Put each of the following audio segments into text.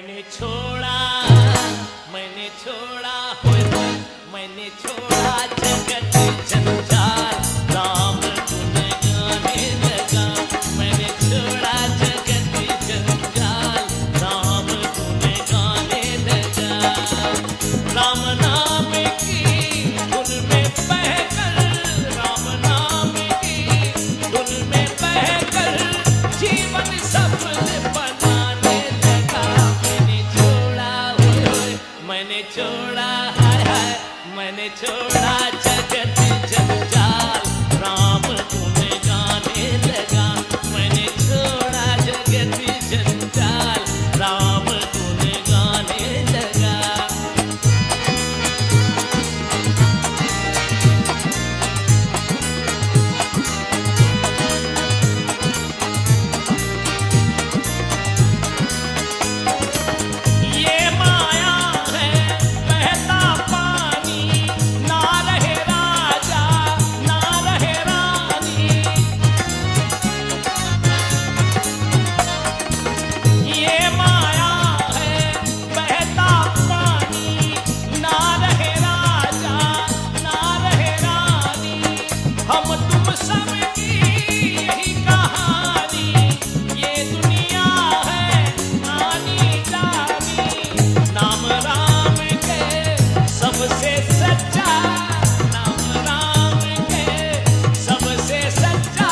मैंने छोड़ा, मैंने छोड़ा, होय होय, मैंने छोड़ा जगत जंजाल, राम गुण गाने लगा। मैंने छोड़ा जगत जंजाल, राम गुण गाने लगा। राम नाम की धुन में बहकर, राम नाम की धुन में बहकर जीवन सफल बनाने लगा। मैंने छोड़ा, होय होय, मैंने छोड़ा, हाय हाय, मैंने छोड़ा जगत जंजाल, राम गुण गाने लगा। मैंने छोड़ा जगत जंजाल, राम गुण गाने लगा। ये माया है बहता पानी, ना रहे राजा ना रहे रानी। ये माया है बहता पानी, ना रहे राजा ना रहे रानी। हम तुम सब की यही कहानी, ये दुनिया है आनी जानी। नाम राम के सबसे सच्चा, नाम राम के सबसे सच्चा,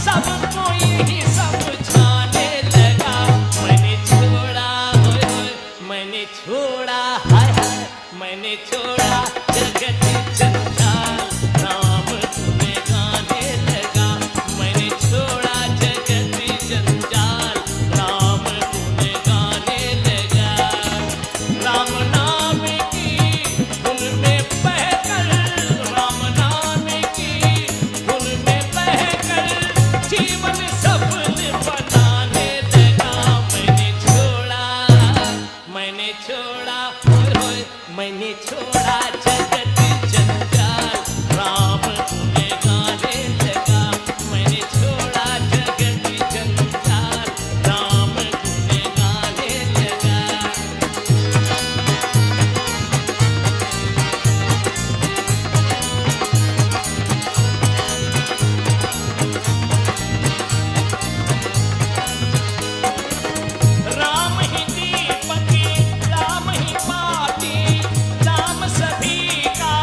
सबको यही समझाने लगा। मैंने छोड़ा, होय होय, मैंने छोड़ा, हाय हाय, मैंने छोड़ा जगत जंजाल, राम गुण गाने लगा। मैंने छोड़ा जगत जंजाल, राम गुण गाने लगा। राम नाम की धुन में बहकर, राम नाम की धुन में बहकर जीवन सफल बनाने लगा। मैंने छोड़ा, मैंने छोड़ा, होय होय, मैंने छोड़ा जगत जंजाल, राम गुण गाने लगा। मैंने छोड़ा जगत जंजाल, राम गुण गाने लगा। राम ही दीपक, राम ही बाती, राम सभी का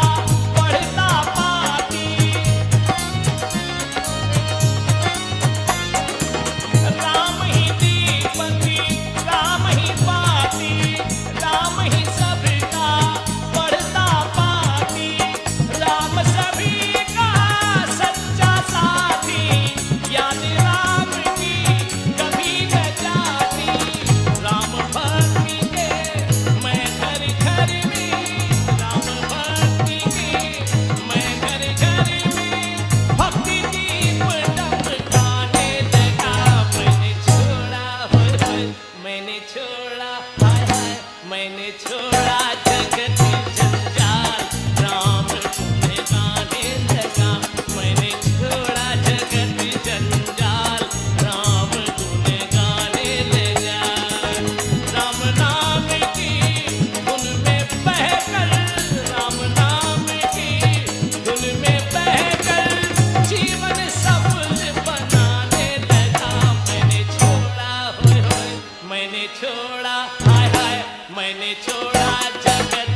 पढ़ता पाती। राम ही दीपक, राम ही बाती, राम ही सबका पढ़ता पाती। राम सभी का सच्चा साथी, याद राम की कभी न जाती। राम भक्ति के मैं घर घर में, राम भक्ति के मैं घर घर में भक्ति दीप दमकाने लगा। मैंने छोड़ा, होय होय, मैंने छोड़ा, हाय हाय, मैंने छोड़ा जगत जंजाल, राम गुण गाने लगा। मैंने छोड़ा जगत जंजाल, राम गुण गाने लगा। राम नाम की धुन में बहकर, राम नाम की धुन में बहकर जीवन सफल बनाने लगा। मैंने छोड़ा, होय होय, मैंने छोड़ा, हाय हाय, मैंने छोड़ा जगत